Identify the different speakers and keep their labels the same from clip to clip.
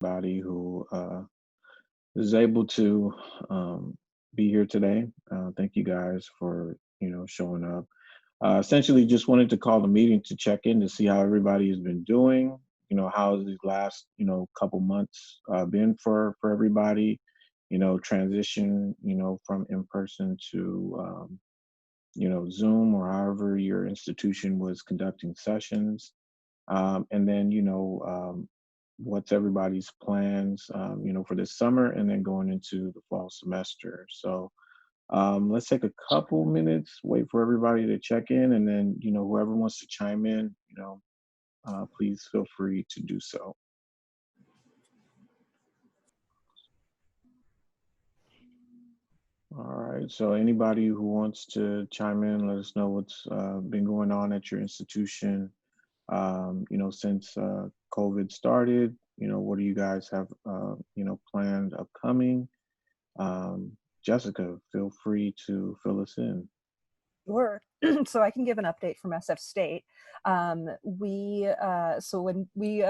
Speaker 1: Everybody who is able to be here today. Thank you guys for showing up. Essentially, just wanted to call the meeting to check in to see how everybody has been doing. How has these last couple months been for everybody? Transition from in person to Zoom or however your institution was conducting sessions. And then what's everybody's plans for this summer and then going into the fall semester. So let's take a couple minutes, wait for everybody to check in, and then whoever wants to chime in, please feel free to do so. All right, so anybody who wants to chime in, let us know what's been going on at your institution since COVID started. What do you guys have planned upcoming? Jessica, feel free to fill us in.
Speaker 2: Sure. So I can give an update from SF State. So when we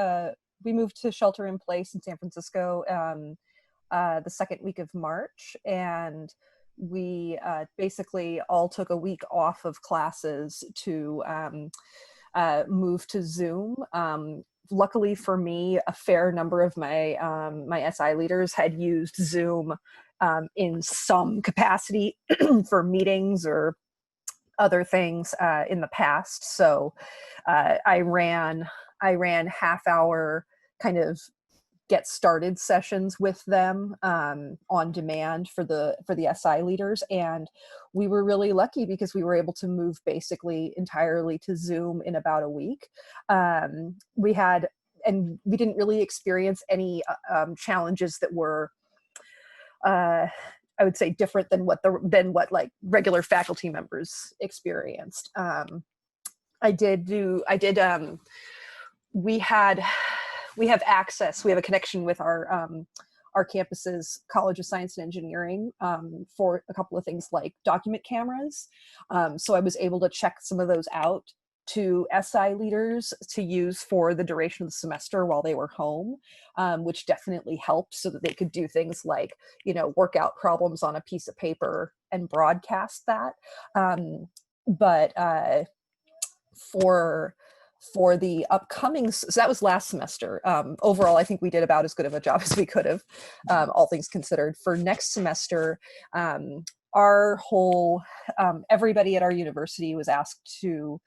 Speaker 2: moved to shelter in place in San Francisco the second week of March, and we basically all took a week off of classes to move to Zoom. Luckily for me, a fair number of my my SI leaders had used Zoom in some capacity for meetings or other things in the past. So I ran half-hour kind of get started sessions with them on demand for the SI leaders, and we were really lucky because we were able to move basically entirely to Zoom in about a week. We didn't really experience any challenges that were I would say different than what like regular faculty members experienced. We have access. We have a connection with our campus's College of Science and Engineering for a couple of things like document cameras. So I was able to check some of those out to SI leaders to use for the duration of the semester while they were home, which definitely helped so that they could do things like, work out problems on a piece of paper and broadcast that. But for the upcoming, so that was last semester. Overall, I think we did about as good of a job as we could have, all things considered. For next semester, our whole, everybody at our university was asked to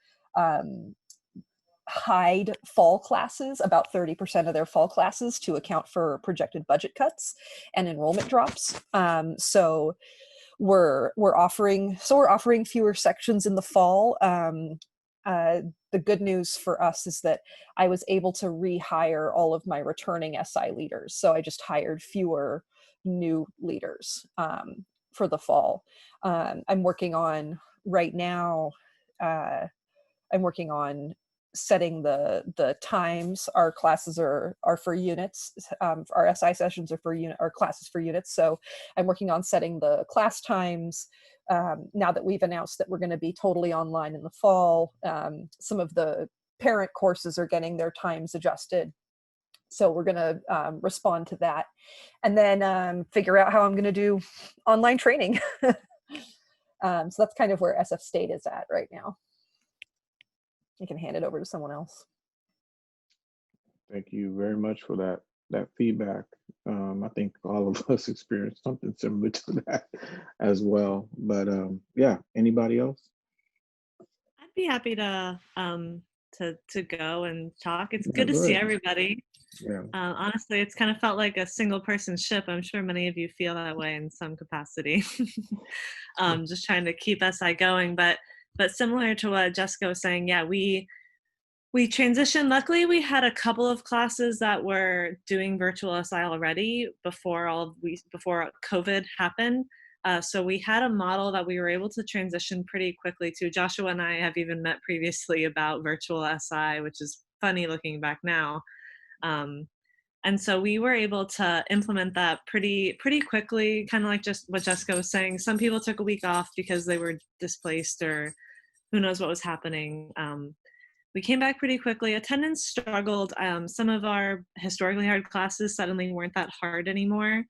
Speaker 2: hide fall classes, about 30% of their fall classes, to account for projected budget cuts and enrollment drops. So we're offering fewer sections in the fall. The good news for us is that I was able to rehire all of my returning SI leaders. So I just hired fewer new leaders for the fall. I'm working on right now, I'm working on setting the times. Our classes are for units. Our SI sessions are our classes for units. So I'm working on setting the class times. Now that we've announced that we're going to be totally online in the fall, some of the parent courses are getting their times adjusted. So we're going to respond to that, and then figure out how I'm going to do online training. So that's kind of where SF State is at right now. I can hand it over to someone else.
Speaker 1: Thank you very much for that feedback. I think all of us experienced something similar to that as well. But yeah, anybody else?
Speaker 3: I'd be happy to go and talk. It's good to see everybody.
Speaker 1: Yeah.
Speaker 3: Honestly, it's kind of felt like a single person ship. I'm sure many of you feel that way in some capacity. Just trying to keep SI going. But But similar to what Jessica was saying, yeah, we transitioned. Luckily, we had a couple of classes that were doing virtual SI already before COVID happened. So we had a model that we were able to transition pretty quickly to. Joshua and I have even met previously about virtual SI, which is funny looking back now. And so we were able to implement that pretty quickly, kind of like just what Jessica was saying. Some people took a week off because they were displaced or who knows what was happening. We came back pretty quickly. Attendance struggled. Some of our historically hard classes suddenly weren't that hard anymore.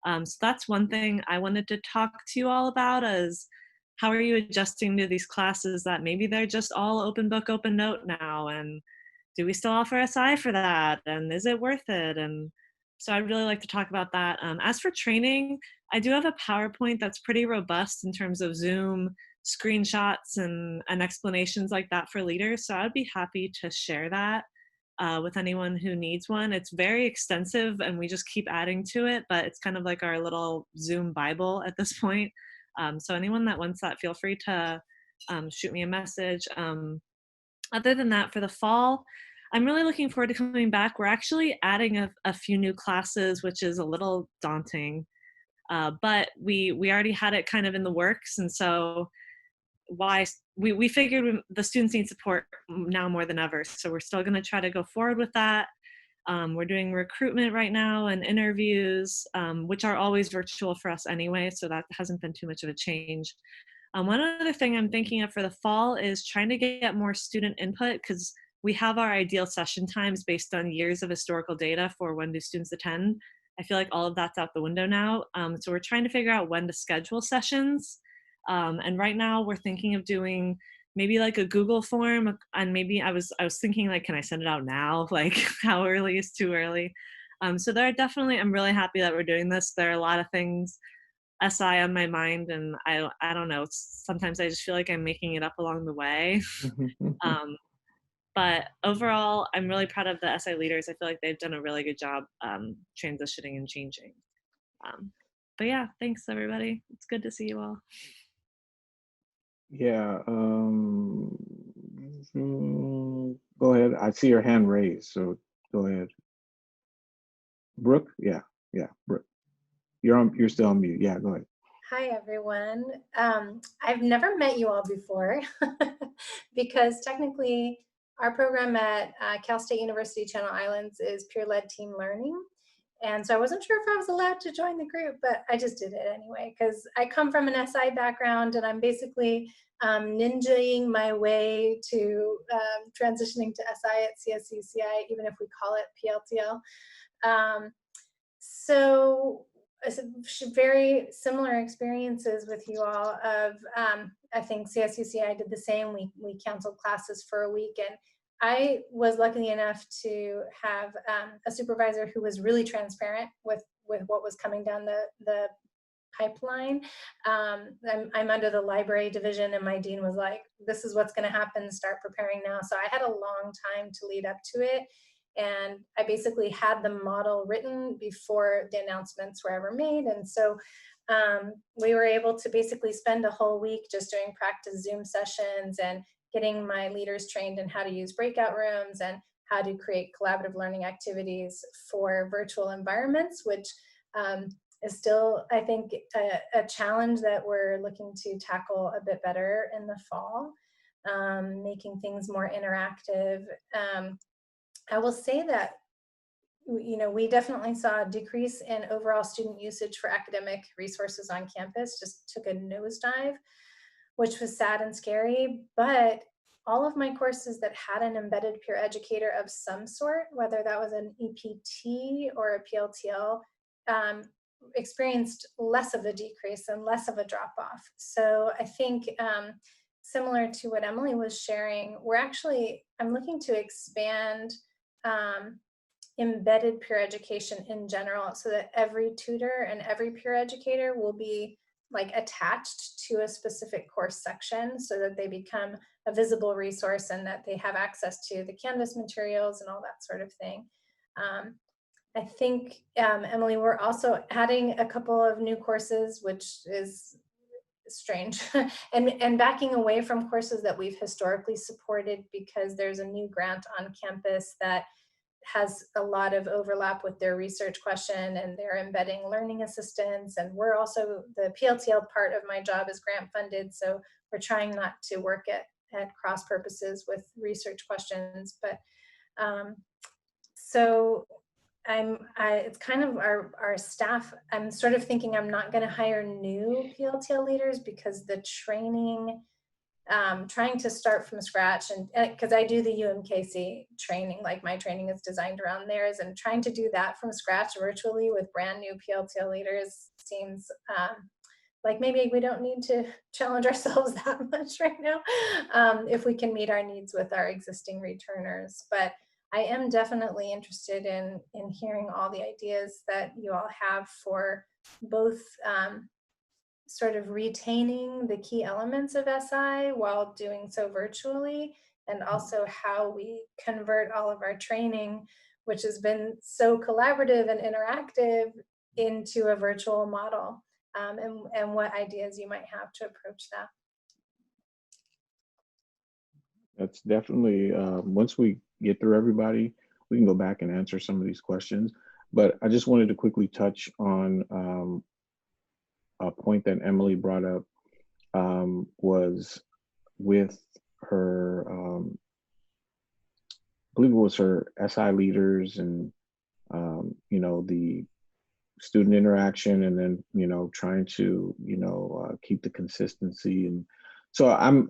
Speaker 3: So that's one thing I wanted to talk to you all about is how are you adjusting to these classes that maybe they're just all open book, open note now? And do we still offer SI for that? And is it worth it? And so I'd really like to talk about that. As for training, I do have a PowerPoint that's pretty robust in terms of Zoom screenshots and explanations like that for leaders. So I'd be happy to share that with anyone who needs one. It's very extensive and we just keep adding to it, but it's kind of like our little Zoom Bible at this point. So anyone that wants that, feel free to shoot me a message. Other than that, for the fall, I'm really looking forward to coming back. We're actually adding a few new classes, which is a little daunting, but we already had it kind of in the works, and so we figured the students need support now more than ever. So we're still going to try to go forward with that. We're doing recruitment right now and interviews, which are always virtual for us anyway, so that hasn't been too much of a change. One other thing I'm thinking of for the fall is trying to get more student input because we have our ideal session times based on years of historical data for when do students attend. I feel like all of that's out the window now. So we're trying to figure out when to schedule sessions. And right now we're thinking of doing maybe like a Google form, and maybe I was thinking like, can I send it out now? Like how early is too early? So there are definitely, I'm really happy that we're doing this. There are a lot of things SI on my mind, and I don't know. Sometimes I just feel like I'm making it up along the way. But overall, I'm really proud of the SI leaders. I feel like they've done a really good job transitioning and changing. But yeah, thanks everybody. It's good to see you all.
Speaker 1: Yeah. Go ahead. I see your hand raised, so go ahead. Brooke? Yeah. Brooke. You're still on mute. Yeah, go ahead.
Speaker 4: Hi, everyone. I've never met you all before because technically our program at Cal State University Channel Islands is peer-led team learning. And so I wasn't sure if I was allowed to join the group, but I just did it anyway because I come from an SI background and I'm basically ninjaing my way to transitioning to SI at CSU-CI, even if we call it PLTL. So very similar experiences with you all of, I think CSU-CI did the same. We canceled classes for a week, and I was lucky enough to have a supervisor who was really transparent with what was coming down the pipeline. I'm under the library division, and my dean was like, this is what's going to happen, start preparing now. So I had a long time to lead up to it. And I basically had the model written before the announcements were ever made. And so we were able to basically spend a whole week just doing practice Zoom sessions and getting my leaders trained in how to use breakout rooms and how to create collaborative learning activities for virtual environments, which is still, I think, a challenge that we're looking to tackle a bit better in the fall, making things more interactive. I will say that, we definitely saw a decrease in overall student usage for academic resources on campus, just took a nosedive, which was sad and scary. But all of my courses that had an embedded peer educator of some sort, whether that was an EPT or a PLTL, experienced less of a decrease and less of a drop off. So I think similar to what Emily was sharing, I'm looking to expand embedded peer education in general so that every tutor and every peer educator will be like attached to a specific course section so that they become a visible resource and that they have access to the Canvas materials and all that sort of thing. I think, Emily, we're also adding a couple of new courses, which is strange. and backing away from courses that we've historically supported because there's a new grant on campus that has a lot of overlap with their research question, and they're embedding learning assistance. And we're also, the PLTL part of my job is grant funded, so we're trying not to work at cross purposes with research questions. But so it's kind of our staff. I'm sort of thinking I'm not going to hire new PLTL leaders because the training, trying to start from scratch, and because I do the UMKC training, like my training is designed around theirs, and trying to do that from scratch virtually with brand new PLTL leaders seems like maybe we don't need to challenge ourselves that much right now if we can meet our needs with our existing returners. But I am definitely interested in hearing all the ideas that you all have for both sort of retaining the key elements of SI while doing so virtually, and also how we convert all of our training, which has been so collaborative and interactive, into a virtual model, and what ideas you might have to approach that.
Speaker 1: That's definitely, once we get through everybody, we can go back and answer some of these questions. But I just wanted to quickly touch on a point that Emily brought up, was with her, I believe it was her SI leaders and, you know, the student interaction, and then, you know, trying to, you know, keep the consistency. And so I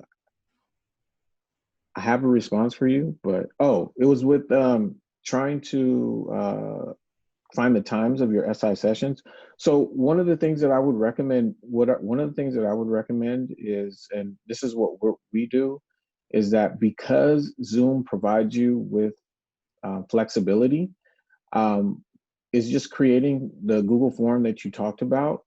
Speaker 1: have a response for you, but it was with trying to find the times of your SI sessions. So one of the things that I would recommend, one of the things that I would recommend is, and this is what we do, is that because Zoom provides you with flexibility, is just creating the Google form that you talked about,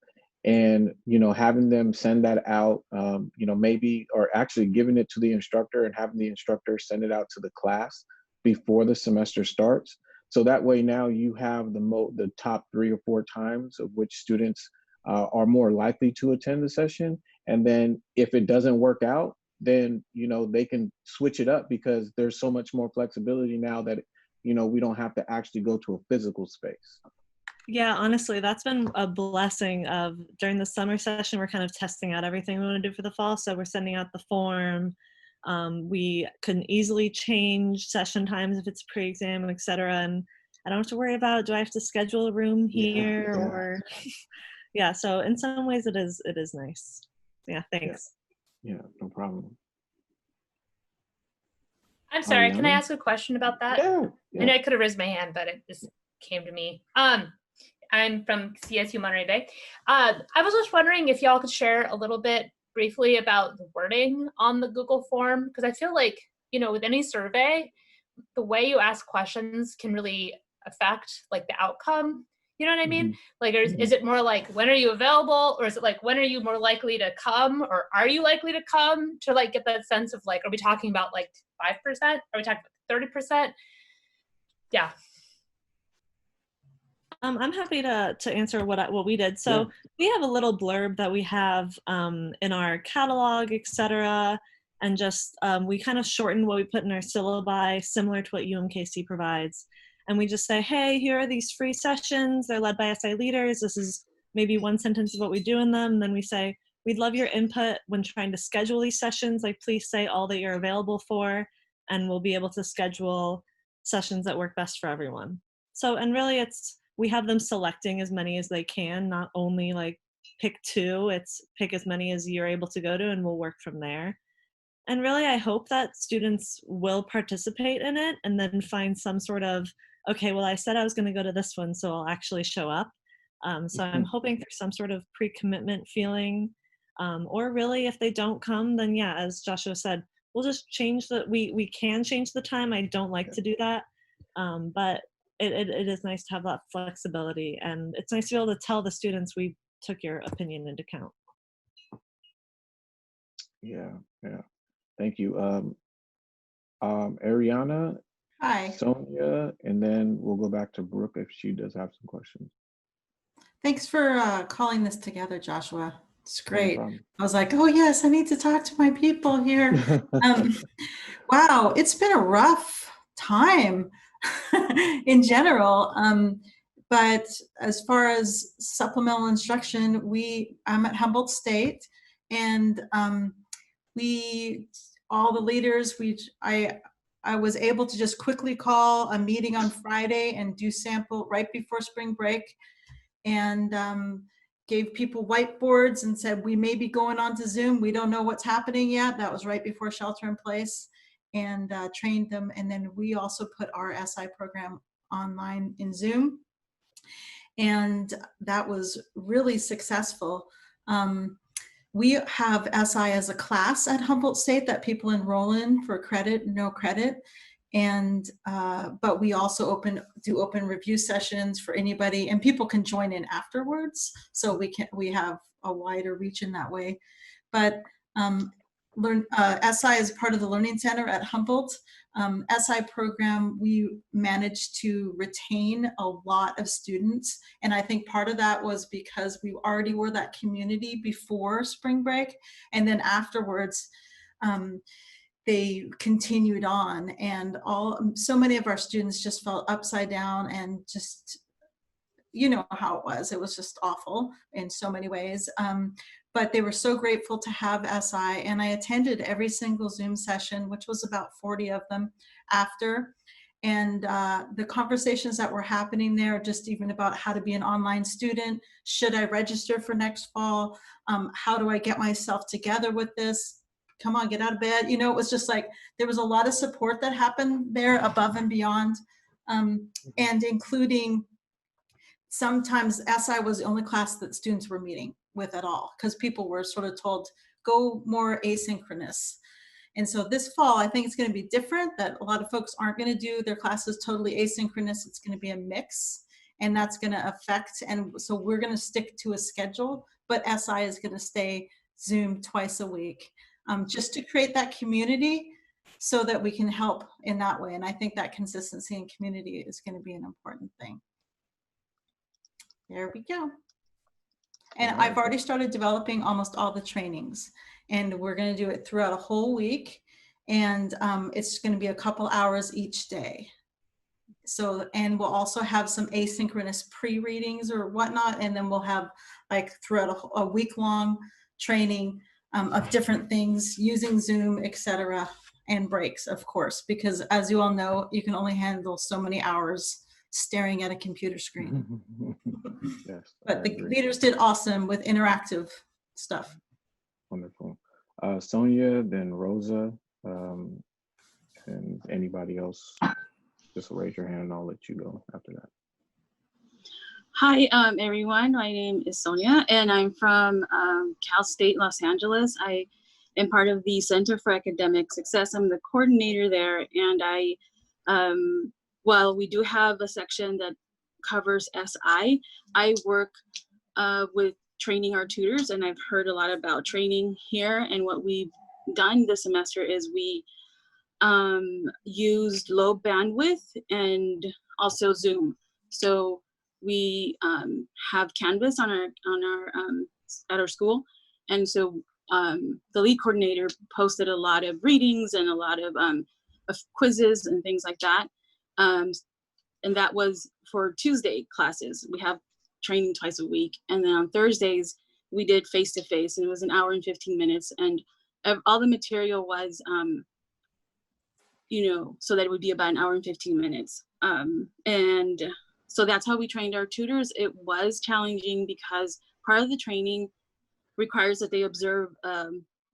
Speaker 1: and, you know, having them send that out, you know, maybe, or actually giving it to the instructor and having the instructor send it out to the class before the semester starts. So that way now you have the top 3 or 4 times of which students are more likely to attend the session. And then if it doesn't work out, then, you know, they can switch it up because there's so much more flexibility now that, you know, we don't have to actually go to a physical space.
Speaker 3: Yeah, honestly, that's been a blessing of during the summer session, we're kind of testing out everything we want to do for the fall. So we're sending out the form. We can easily change session times if it's pre-exam, et cetera. And I don't have to worry about, do I have to schedule a room here or, yeah. So in some ways it is nice. Yeah, thanks.
Speaker 1: Yeah, no problem.
Speaker 5: I'm sorry, can I
Speaker 1: Ariana?
Speaker 5: ask a question about that?
Speaker 1: Yeah.
Speaker 5: I know I could have raised my hand, but it just came to me. I'm from CSU Monterey Bay. I was just wondering if y'all could share a little bit briefly about the wording on the Google form, because I feel like, you know, with any survey, the way you ask questions can really affect like the outcome. You know what I mean? Like, is it more like, when are you available? Or is it like, when are you more likely to come? Or are you likely to come? To like get that sense of like, are we talking about like 5%? Are we talking about 30%? Yeah.
Speaker 3: I'm happy to answer what we did. So we have a little blurb that we have in our catalog, etc. And just we kind of shorten what we put in our syllabi, similar to what UMKC provides. And we just say, hey, here are these free sessions. They're led by SI leaders. This is maybe one sentence of what we do in them. And then we say, we'd love your input when trying to schedule these sessions. Like, please say all that you're available for, and we'll be able to schedule sessions that work best for everyone. So, and really we have them selecting as many as they can, not only like pick 2, it's pick as many as you're able to go to, and we'll work from there. And really, I hope that students will participate in it and then find some sort of, okay, well, I said I was going to go to this one, so I'll actually show up. So I'm hoping there's some sort of pre-commitment feeling, or really if they don't come, then yeah, as Joshua said, we'll just change we can change the time. I don't like to do that, but it is nice to have that flexibility, and it's nice to be able to tell the students we took your opinion into account.
Speaker 1: Yeah. Thank you. Ariana,
Speaker 6: Hi.
Speaker 1: Sonia, and then we'll go back to Brooke if she does have some questions.
Speaker 6: Thanks for calling this together, Joshua. It's
Speaker 1: No
Speaker 6: great.
Speaker 1: problem.
Speaker 6: I was like, oh yes, I need to talk to my people here. Wow, it's been a rough time in general. But as far as supplemental instruction, I'm at Humboldt State, and all the leaders, I was able to just quickly call a meeting on Friday and do sample right before spring break, and gave people whiteboards and said, we may be going on to Zoom. We don't know what's happening yet. That was right before shelter in place, and trained them. And then we also put our SI program online in Zoom. And that was really successful. We have SI as a class at Humboldt State that people enroll in for credit, no credit. And but we also do open review sessions for anybody, and people can join in afterwards. So we have a wider reach in that way. But SI is part of the Learning Center at Humboldt. SI program, we managed to retain a lot of students. And I think part of that was because we already were that community before spring break. And then afterwards, they continued on, and so many of our students just felt upside down, and just, you know how it was just awful in so many ways. But they were so grateful to have SI, and I attended every single Zoom session, which was about 40 of them after. And the conversations that were happening there, just even about how to be an online student, should I register for next fall? How do I get myself together with this? Come on, get out of bed. You know, it was just like, there was a lot of support that happened there above and beyond, and including sometimes SI was the only class that students were meeting with at all, because people were sort of told, go more asynchronous. And so this fall, I think it's going to be different, that a lot of folks aren't going to do their classes totally asynchronous. It's going to be a mix, and that's going to affect, and so we're going to stick to a schedule, but SI is going to stay Zoom twice a week, just to create that community so that we can help in that way. And I think that consistency and community is going to be an important thing. There we go. And I've already started developing almost all the trainings, and we're going to do it throughout a whole week. And it's going to be a couple hours each day. So, and we'll also have some asynchronous pre-readings or whatnot. And then we'll have, like, throughout a week-long training of different things using Zoom, etc., and breaks, of course, because as you all know, you can only handle so many hours staring at a computer screen.
Speaker 1: Yes,
Speaker 6: but the leaders did awesome with interactive stuff.
Speaker 1: Wonderful. Sonia, then Rosa, and anybody else, just raise your hand and I'll let you go after that.
Speaker 7: Hi, everyone. My name is Sonia, and I'm from Cal State, Los Angeles. I am part of the Center for Academic Success. I'm the coordinator there, and while we do have a section that covers SI, I work with training our tutors, and I've heard a lot about training here. And what we've done this semester is we used low bandwidth and also Zoom. So we have Canvas on our at our school, and so the lead coordinator posted a lot of readings and a lot of quizzes and things like that. And that was for Tuesday classes. We have training twice a week. And then on Thursdays, we did face-to-face, and it was an hour and 15 minutes. And all the material was, you know, so that it would be about an hour and 15 minutes. And so that's how we trained our tutors. It was challenging because part of the training requires that they observe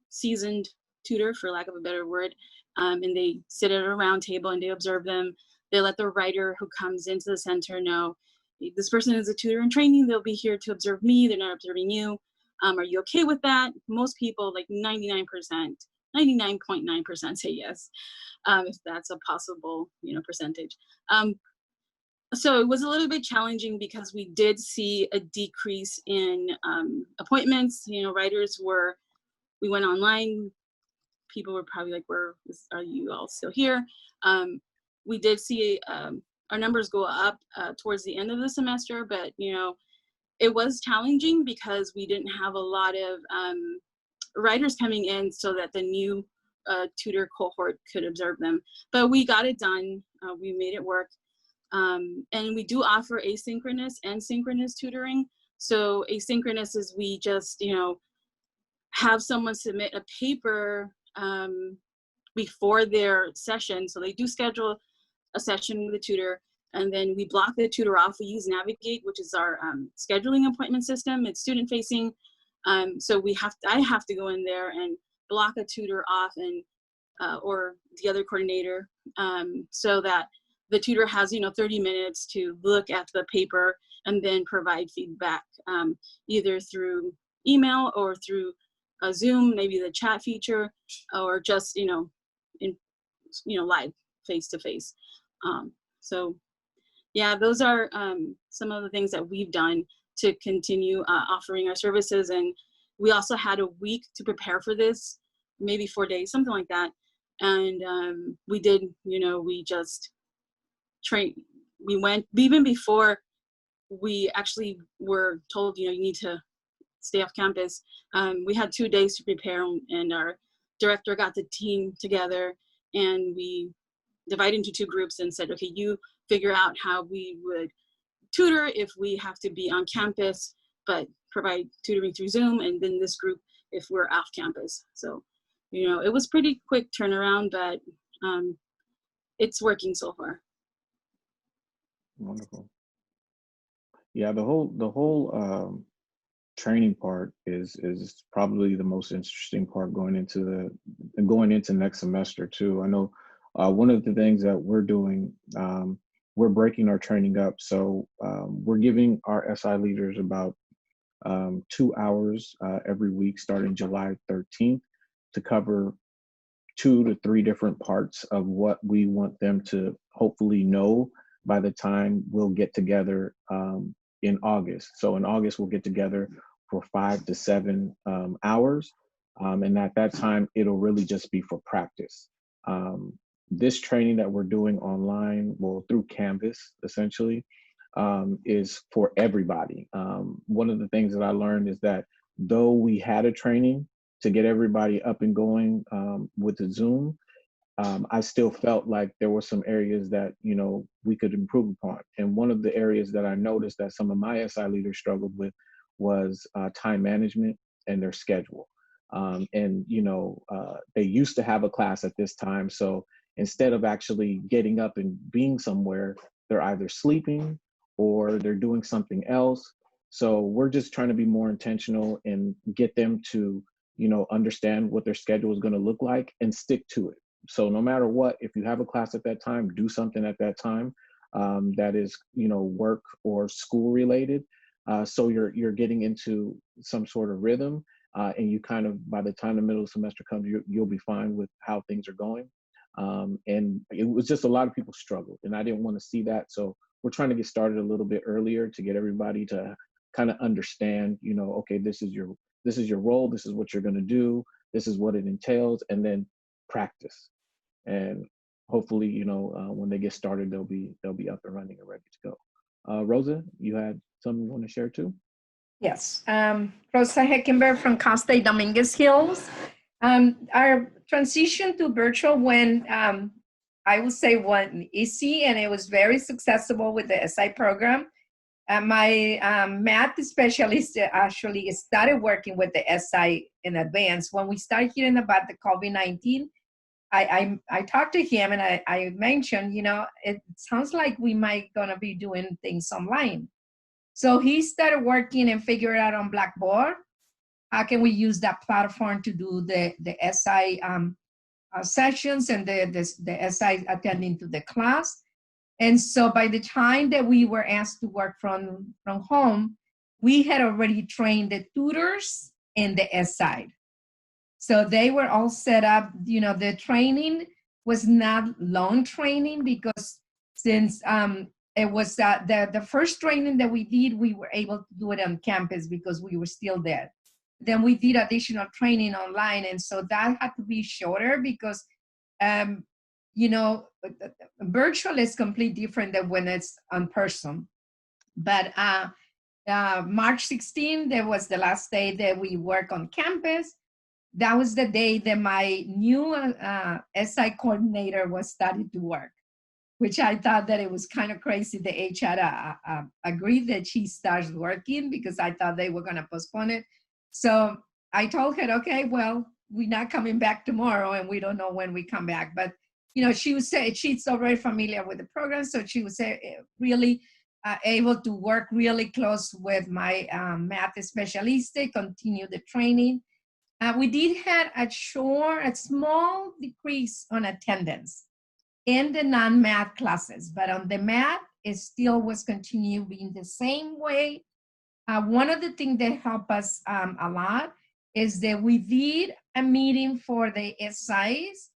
Speaker 7: seasoned tutor, for lack of a better word, and they sit at a round table and they observe them. They let the writer who comes into the center know, this person is a tutor in training, they'll be here to observe me, they're not observing you. Are you okay with that? Most people, like 99%, 99.9% say yes, if that's a possible, you know, percentage. So it was a little bit challenging because we did see a decrease in appointments. You know, we went online, people were probably like, are you all still here? We did see our numbers go up towards the end of the semester, but, you know, it was challenging because we didn't have a lot of writers coming in so that the new tutor cohort could observe them. But we got it done. We made it work. And we do offer asynchronous and synchronous tutoring. So asynchronous is we just, have someone submit a paper before their session. So they do schedule a session with the tutor, and then we block the tutor off. We use Navigate, which is our scheduling appointment system. It's student facing. So I have to go in there and block a tutor off and or the other coordinator so that the tutor has 30 minutes to look at the paper and then provide feedback either through email or through Zoom, maybe the chat feature, or just in live face to face. So yeah, those are some of the things that we've done to continue offering our services. And we also had a week to prepare for this, maybe 4 days, something like that. And we did, we just trained. We went even before we actually were told, you need to stay off campus. We had 2 days to prepare, and our director got the team together, and we divided into 2 groups and said, okay, you figure out how we would tutor if we have to be on campus, but provide tutoring through Zoom, and then this group if we're off campus. So, it was pretty quick turnaround, but it's working so far.
Speaker 1: Wonderful. Yeah, the whole training part is probably the most interesting part going into next semester too. I know one of the things that we're doing, we're breaking our training up. So we're giving our SI leaders about 2 hours every week starting July 13th to cover 2 to 3 different parts of what we want them to hopefully know by the time we'll get together in August. So in August, we'll get together for 5 to 7 hours. And at that time, it'll really just be for practice. This training that we're doing online, well, through Canvas, essentially, is for everybody. One of the things that I learned is that though we had a training to get everybody up and going with the Zoom, I still felt like there were some areas that, we could improve upon. And one of the areas that I noticed that some of my SI leaders struggled with was time management and their schedule. They used to have a class at this time. So instead of actually getting up and being somewhere, they're either sleeping or they're doing something else. So we're just trying to be more intentional and get them to, understand what their schedule is going to look like and stick to it. So no matter what, if you have a class at that time, do something at that time that is, work or school related. So you're getting into some sort of rhythm, and you kind of, by the time the middle of the semester comes, you'll be fine with how things are going. And it was just a lot of people struggled, and I didn't want to see that. So we're trying to get started a little bit earlier to get everybody to kind of understand, okay, this is your role, this is what you're going to do, this is what it entails, and then practice. And hopefully, when they get started, they'll be up and running and ready to go. Rosa, you had something you want to share too?
Speaker 8: Yes, Rosa Heckenberg from Cal State Dominguez Hills. Our transition to virtual went, I would say, went easy, and it was very successful with the SI program. My math specialist actually started working with the SI in advance. When we started hearing about the COVID-19, I talked to him, and I mentioned, it sounds like we might gonna be doing things online. So he started working and figured out on Blackboard, how can we use that platform to do the SI sessions and the SI attending to the class. And so by the time that we were asked to work from home, we had already trained the tutors and the SI. So they were all set up. The training was not long training because since it was the first training that we did, we were able to do it on campus because we were still there. Then we did additional training online, and so that had to be shorter because, virtual is completely different than when it's in person. But March 16, that was the last day that we work on campus. That was the day that my new SI coordinator was starting to work, which I thought that it was kind of crazy. The HR agreed that she starts working because I thought they were going to postpone it. So I told her, okay, well, we're not coming back tomorrow and we don't know when we come back. But, you know, she was say she's already familiar with the program. So she was really able to work really close with my math specialist, continue the training. We did have a small decrease on attendance in the non-math classes, but on the math, it still was continue being the same way. One of the things that helped us a lot is that we did a meeting for the SIs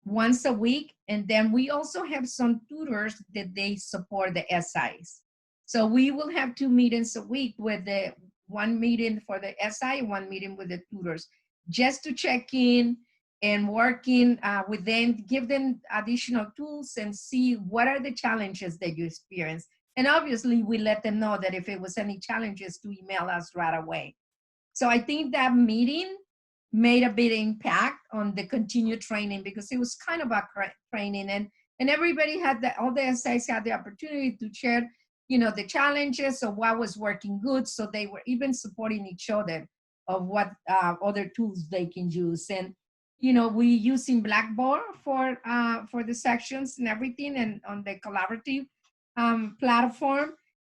Speaker 8: once a week, and then we also have some tutors that they support the SIs. So we will have 2 meetings a week with the one meeting for the SI, one meeting with the tutors, just to check in and working with them, give them additional tools and see what are the challenges that you experience. And obviously we let them know that if it was any challenges to email us right away. So I think that meeting made a big impact on the continued training because it was kind of a training and everybody had all the SIs had the opportunity to share, you know, the challenges of what was working good. So they were even supporting each other of what other tools they can use. And, you know, we using Blackboard for the sections and everything and on the collaborative platform.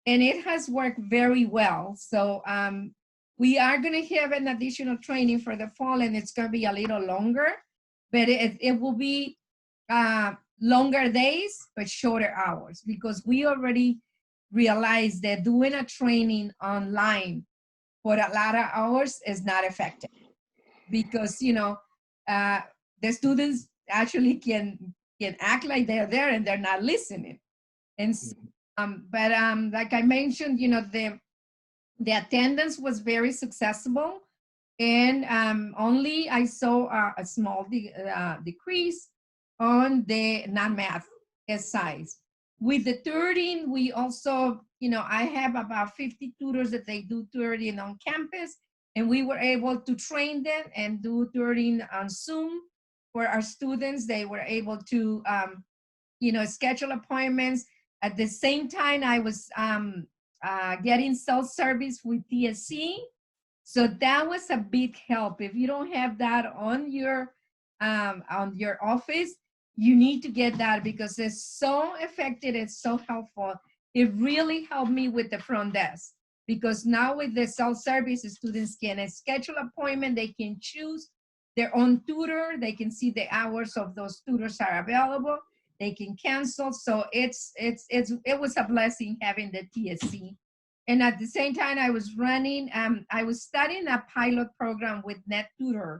Speaker 8: And it has worked very well. So we are going to have an additional training for the fall, and it's going to be a little longer, but it will be longer days, but shorter hours, because we already realized that doing a training online for a lot of hours is not effective because, you know, the students actually can act like they're there and they're not listening. And so, but like I mentioned, you know, the attendance was very successful, and only I saw a small decrease on the non-math SIs. With the tutoring, we also, you know, I have about 50 tutors that they do tutoring on campus, and we were able to train them and do tutoring on Zoom for our students. They were able to, you know, schedule appointments. At the same time, I was getting self-service with TSC. So that was a big help. If you don't have that on your office, you need to get that because it's so effective, it's so helpful. It really helped me with the front desk because now with the self-service, students can schedule appointment, they can choose their own tutor, they can see the hours of those tutors are available, they can cancel. So it was a blessing having the TSC. And at the same time I was running, I was studying a pilot program with NetTutor.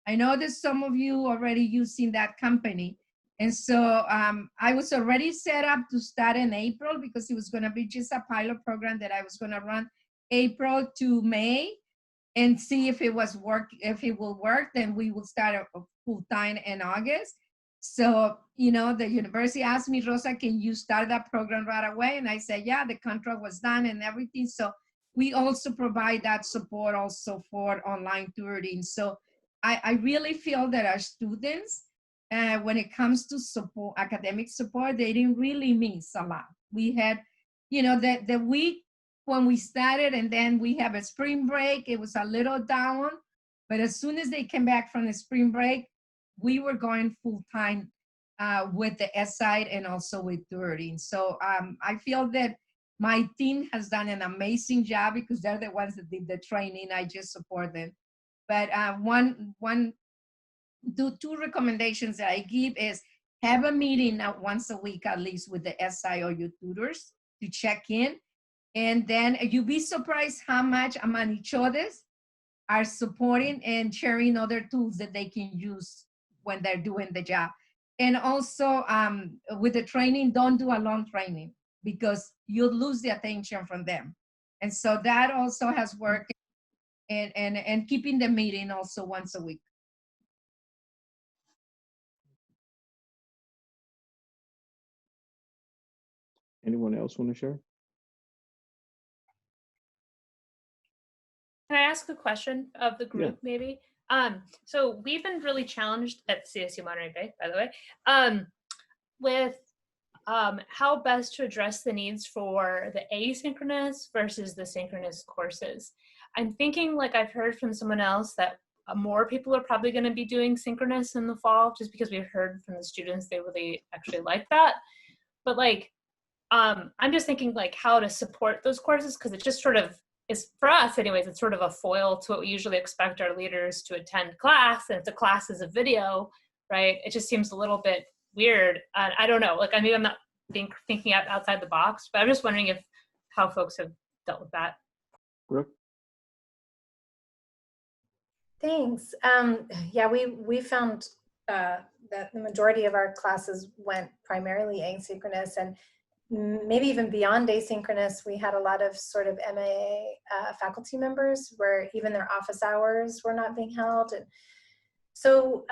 Speaker 8: I know that some of you already using that company. And so I was already set up to start in April because it was gonna be just a pilot program that I was gonna run April to May and see if it will work, then we will start a full-time in August. So, you know, the university asked me, Rosa, can you start that program right away? And I said, yeah, the contract was done and everything. So we also provide that support also for online tutoring. So I really feel that our students, when it comes to support, academic support, they didn't really miss a lot. We had, you know, the week when we started and then we have a spring break, it was a little down. But as soon as they came back from the spring break, we were going full time with the S side and also with tutoring. So I feel that my team has done an amazing job because they're the ones that did the training. I just support them. But two recommendations that I give is have a meeting once a week at least with the SI or your tutors to check in. And then you'll be surprised how much among each others are supporting and sharing other tools that they can use when they're doing the job. And also with the training, don't do a long training because you'll lose the attention from them. And so that also has worked, and keeping the meeting also once a week.
Speaker 1: Anyone else want to share?
Speaker 5: ask a question of the group maybe? So we've been really challenged at CSU Monterey Bay, by the way, with how best to address the needs for the asynchronous versus the synchronous courses. I'm thinking, like I've heard from someone else, that more people are probably going to be doing synchronous in the fall, just because we've heard from the students they really actually like that. But like, I'm just thinking like how to support those courses, because it just sort of is, for us anyways, it's sort of a foil to what we usually expect our leaders to attend class, and if the class is a video, right, it just seems a little bit weird. I don't know, like, I mean, I'm not thinking outside the box, but I'm just wondering if how folks have dealt with that.
Speaker 1: Brooke?
Speaker 4: Thanks. Yeah, we found that the majority of our classes went primarily asynchronous, and maybe even beyond asynchronous. We had a lot of sort of MAA faculty members where even their office hours were not being held. And so,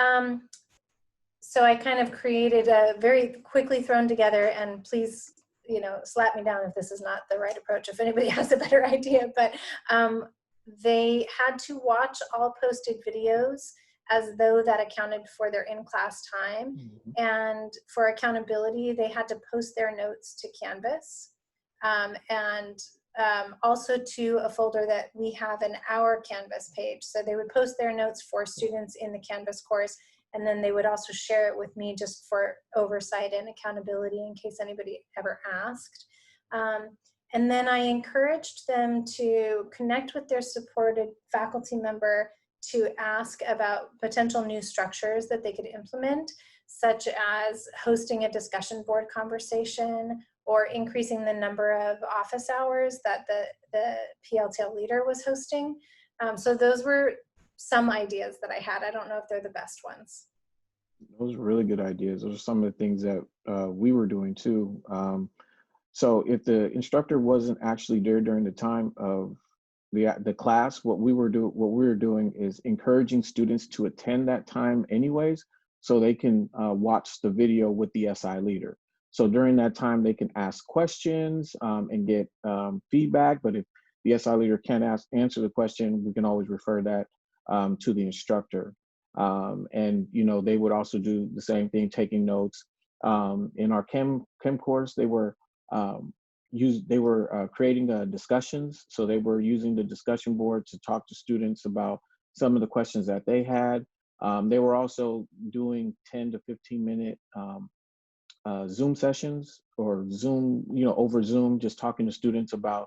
Speaker 4: so I kind of created a very quickly thrown together, and please, you know, slap me down if this is not the right approach, if anybody has a better idea, but they had to watch all posted videos as though that accounted for their in-class time. Mm-hmm. And for accountability, they had to post their notes to Canvas, and also to a folder that we have in our Canvas page. So they would post their notes for students in the Canvas course, and then they would also share it with me just for oversight and accountability in case anybody ever asked. And then I encouraged them to connect with their supported faculty member to ask about potential new structures that they could implement, such as hosting a discussion board conversation or increasing the number of office hours that the PLTL leader was hosting. So those were some ideas that I had. I don't know if they're the best ones.
Speaker 1: Those are really good ideas. Those are some of the things that we were doing too. So if the instructor wasn't actually there during the time of the class, what we were doing is encouraging students to attend that time anyways, so they can watch the video with the SI leader. So during that time, they can ask questions and get feedback. But if the SI leader can't answer the question, we can always refer that to the instructor. And you know, they would also do the same thing, taking notes. In our chem course, they were creating discussions. So they were using the discussion board to talk to students about some of the questions that they had. They were also doing 10 to 15 minute Zoom sessions, or Zoom, you know, over Zoom, just talking to students about,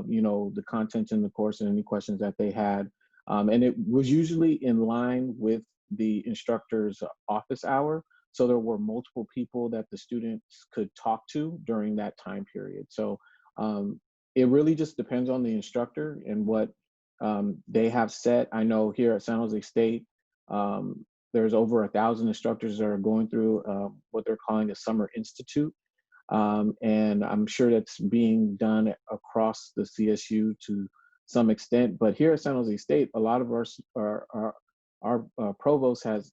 Speaker 1: you know, the content in the course and any questions that they had. And it was usually in line with the instructor's office hour. So there were multiple people that the students could talk to during that time period. So it really just depends on the instructor and what they have set. I know here at San Jose State, there's over 1,000 instructors that are going through what they're calling a summer institute. And I'm sure that's being done across the CSU to some extent. But here at San Jose State, a lot of our provost has,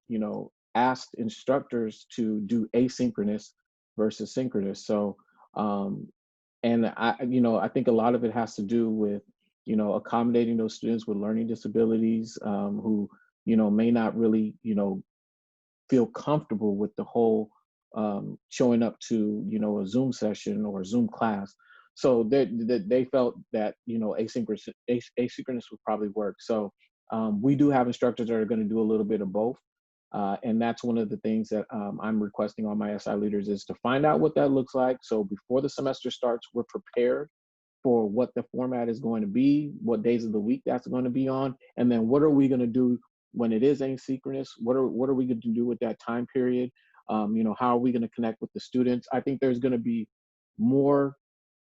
Speaker 1: you know, asked instructors to do asynchronous versus synchronous. So, and I think a lot of it has to do with, you know, accommodating those students with learning disabilities who, you know, may not really, you know, feel comfortable with the whole showing up to, you know, a Zoom session or a Zoom class. So they felt that, you know, asynchronous would probably work. So we do have instructors that are going to do a little bit of both. And that's one of the things that I'm requesting on my SI leaders, is to find out what that looks like. So before the semester starts, we're prepared for what the format is going to be, what days of the week that's going to be on, and then what are we going to do when it is asynchronous? What are we going to do with that time period? You know, how are we going to connect with the students? I think there's going to be more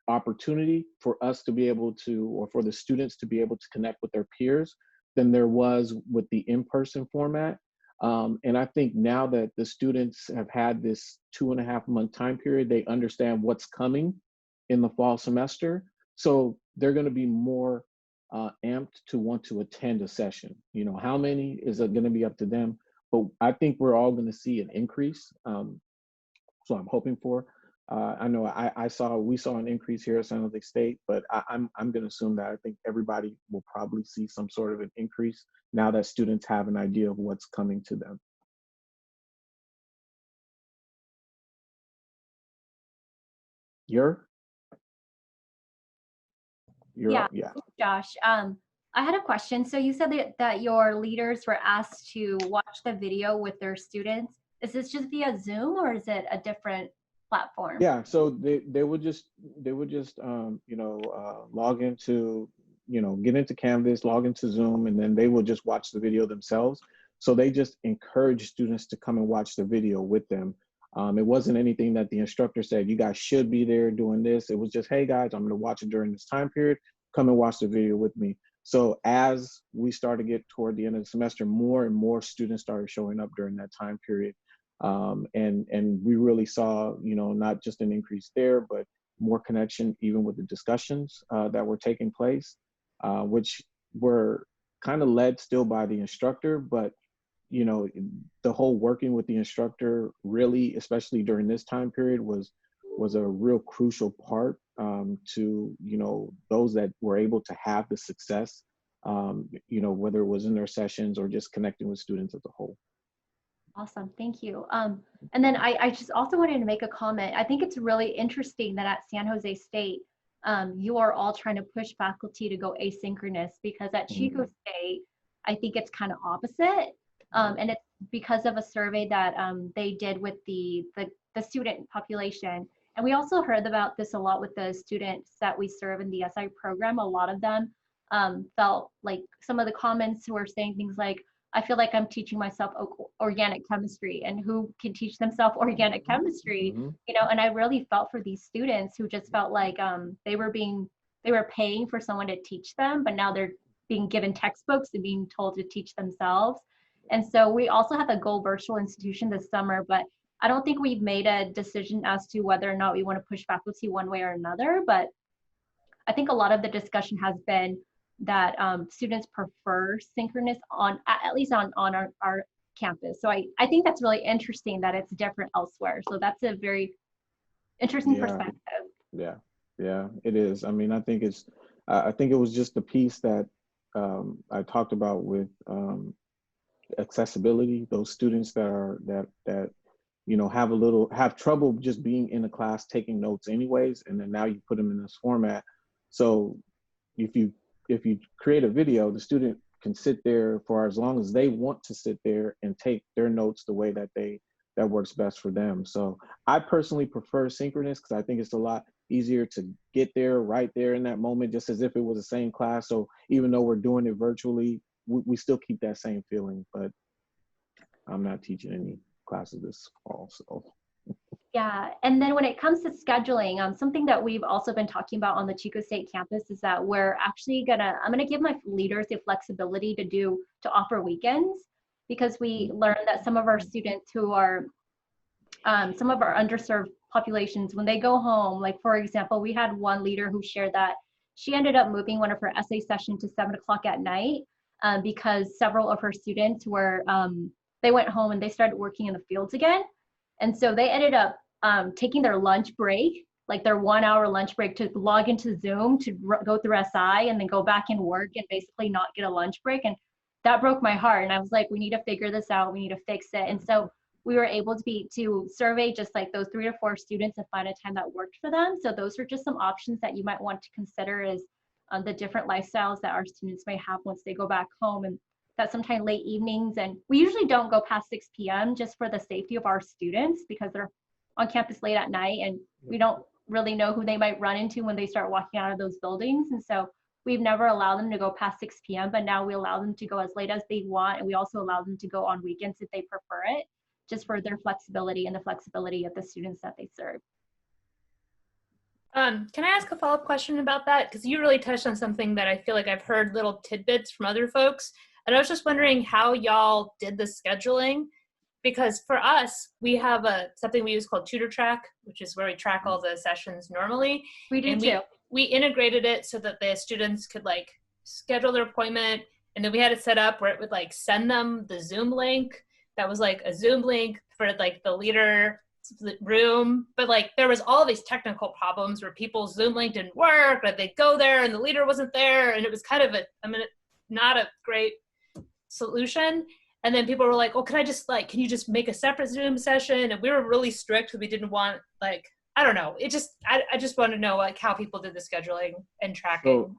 Speaker 1: opportunity for us to be able to, or for the students to be able to connect with their peers than there was with the in-person format. And I think now that the students have had this 2.5 month time period, they understand what's coming in the fall semester. So they're going to be more amped to want to attend a session. You know, how many is going to be up to them, but I think we're all going to see an increase. So I'm hoping for. I know we saw an increase here at San Jose State, but I'm going to assume that I think everybody will probably see some sort of an increase now that students have an idea of what's coming to them. Yeah.
Speaker 9: Josh. I had a question. So you said that your leaders were asked to watch the video with their students. Is this just via Zoom or is it a different platform?
Speaker 1: Yeah, so they would just log into, get into Canvas, log into Zoom, and then they will just watch the video themselves. So they just encourage students to come and watch the video with them. It wasn't anything that the instructor said, you guys should be there doing this. It was just, hey guys, I'm gonna watch it during this time period. Come and watch the video with me. So as we started to get toward the end of the semester, more and more students started showing up during that time period. And we really saw, not just an increase there, but more connection even with the discussions that were taking place, which were kind of led still by the instructor, but the whole working with the instructor really, especially during this time period, was a real crucial part to those that were able to have the success, whether it was in their sessions or just connecting with students as a whole.
Speaker 9: Awesome, thank you. And then I just also wanted to make a comment. I think it's really interesting that at San Jose State, you are all trying to push faculty to go asynchronous, because at Chico State, I think it's kind of opposite. And it's because of a survey that they did with the student population. And we also heard about this a lot with the students that we serve in the SI program. A lot of them felt like some of the comments were saying things like, I feel like I'm teaching myself organic chemistry, and who can teach themselves organic chemistry, and I really felt for these students who just felt like they were paying for someone to teach them, but now they're being given textbooks and being told to teach themselves. And so we also have a Go Virtual institution this summer, but I don't think we've made a decision as to whether or not we want to push faculty one way or another. But I think a lot of the discussion has been that students prefer synchronous at least on our campus. So I think that's really interesting that it's different elsewhere. So that's a very interesting perspective.
Speaker 1: Yeah, it is. I mean, I think it was just the piece that I talked about with accessibility. Those students that have trouble just being in a class taking notes anyways, and then now you put them in this format. So if you create a video, the student can sit there for as long as they want to sit there and take their notes the way that works best for them. So I personally prefer synchronous because I think it's a lot easier to get there right there in that moment, just as if it was the same class. So even though we're doing it virtually, we still keep that same feeling. But I'm not teaching any classes this fall, so.
Speaker 9: Yeah, and then when it comes to scheduling, something that we've also been talking about on the Chico State campus is that we're actually I'm gonna give my leaders the flexibility to offer weekends, because we learned that some of our students who are, some of our underserved populations, when they go home, like for example, we had one leader who shared that she ended up moving one of her essay sessions to 7 o'clock at night because several of her students were, they went home and they started working in the fields again. And so they ended up taking their lunch break, like their 1 hour lunch break, to log into Zoom to go through SI and then go back and work and basically not get a lunch break. And that broke my heart. And I was like, we need to figure this out. We need to fix it. And so we were able to survey just like those 3 to 4 students and find a time that worked for them. So those are just some options that you might want to consider as the different lifestyles that our students may have once they go back home. And that sometimes late evenings, and we usually don't go past 6 p.m. just for the safety of our students, because they're on campus late at night and we don't really know who they might run into when they start walking out of those buildings. And so we've never allowed them to go past 6 p.m., but now we allow them to go as late as they want. And we also allow them to go on weekends if they prefer it, just for their flexibility and the flexibility of the students that they serve.
Speaker 5: Can I ask a follow-up question about that? Because you really touched on something that I feel like I've heard little tidbits from other folks. And I was just wondering how y'all did the scheduling, because for us, we have something we use called Tutor Track, which is where we track all the sessions normally.
Speaker 9: We do too.
Speaker 5: We integrated it so that the students could like schedule their appointment, and then we had it set up where it would like send them the Zoom link. That was like a Zoom link for like the leader room, but like there was all these technical problems where people's Zoom link didn't work, but they'd go there and the leader wasn't there, and it was kind of not a great solution. And then people were like, "Oh, can you just make a separate Zoom session?" And we were really strict because we didn't want, like, I don't know. I just want to know like how people did the scheduling and tracking.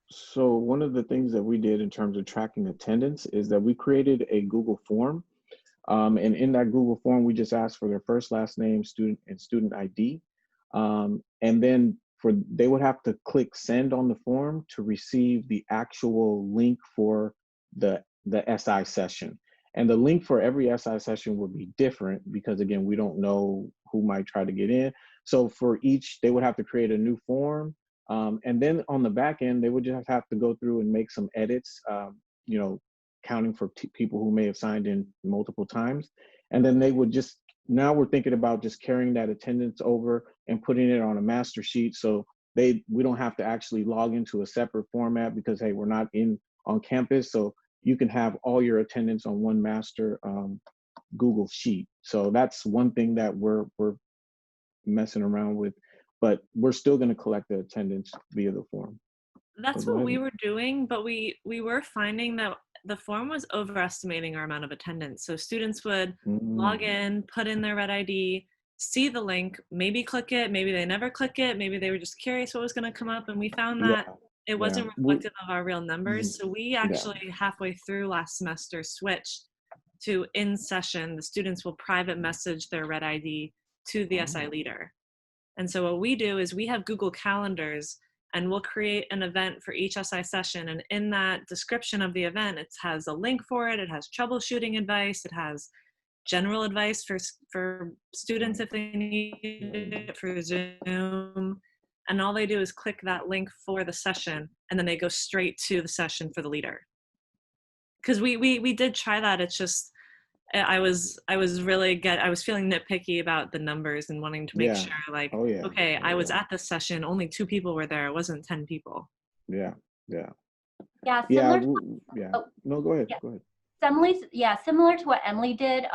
Speaker 1: So one of the things that we did in terms of tracking attendance is that we created a Google form. And in that Google form, we just asked for their first, last name, student, and student ID. And then they would have to click send on the form to receive the actual link for the SI session. And the link for every SI session would be different because, again, we don't know who might try to get in. So for each, they would have to create a new form. And then on the back end, they would just have to go through and make some edits, counting for people who may have signed in multiple times. And then they would now we're thinking about just carrying that attendance over and putting it on a master sheet. So we don't have to actually log into a separate format because, hey, we're not on campus. So you can have all your attendance on one master Google sheet. So that's one thing that we're messing around with, but we're still going to collect the attendance via the form.
Speaker 3: That's what we were doing, but we were finding that the form was overestimating our amount of attendance. So students would log in, put in their red ID, see the link, maybe click it, maybe they never click it, maybe they were just curious what was going to come up, and we found that it wasn't reflective of our real numbers. So we actually halfway through last semester switched to in session, the students will private message their red ID to the SI leader. And so what we do is we have Google Calendars, and we'll create an event for each SI session. And in that description of the event, it has a link for it. It has troubleshooting advice. It has general advice for students if they need it for Zoom. And all they do is click that link for the session, and then they go straight to the session for the leader. Because we did try that. It's just, I was feeling nitpicky about the numbers and wanting to make sure, like, I was at this session, only 2 people were there. It wasn't 10 people.
Speaker 9: Yeah, similar
Speaker 1: No, go ahead.
Speaker 9: Similar to what Emily did.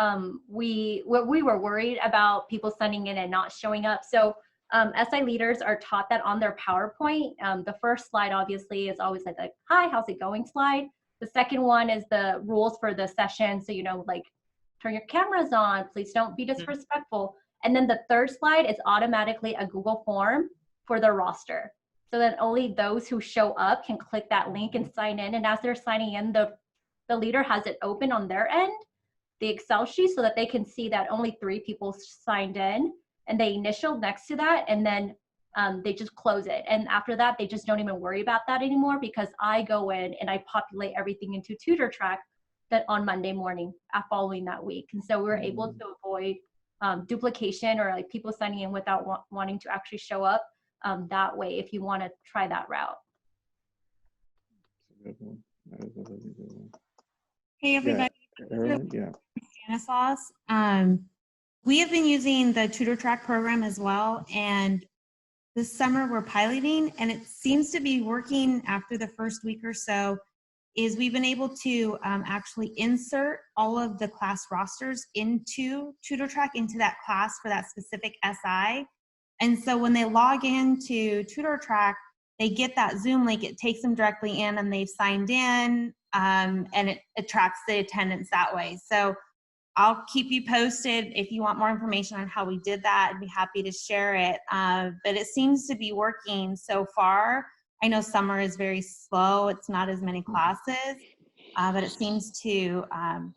Speaker 9: We were worried about people sending in and not showing up. So SI leaders are taught that on their PowerPoint. The first slide obviously is always like a hi, how's it going slide. The second one is the rules for the session. So, like, turn your cameras on, please don't be disrespectful. And then the third slide is automatically a Google form for the roster. So that only those who show up can click that link and sign in. And as they're signing in, the leader has it open on their end, the Excel sheet, so that they can see that only 3 people signed in, and they initial next to that, and then they just close it. And after that, they just don't even worry about that anymore, because I go in and I populate everything into TutorTrack that on Monday morning following that week. And so we're able to avoid duplication or like people signing in without wanting to actually show up that way, if you want to try that route.
Speaker 10: Hey everybody, Stanislaus. We have been using the TutorTrack program as well, and this summer we're piloting, and it seems to be working after the first week or so. Is we've been able to actually insert all of the class rosters into TutorTrack, into that class for that specific SI. And so when they log into TutorTrack, they get that Zoom link, it takes them directly in, and they've signed in, and it tracks the attendance that way. So I'll keep you posted if you want more information on how we did that. I'd be happy to share it. But it seems to be working so far. I know summer is very slow. It's not as many classes, but it seems to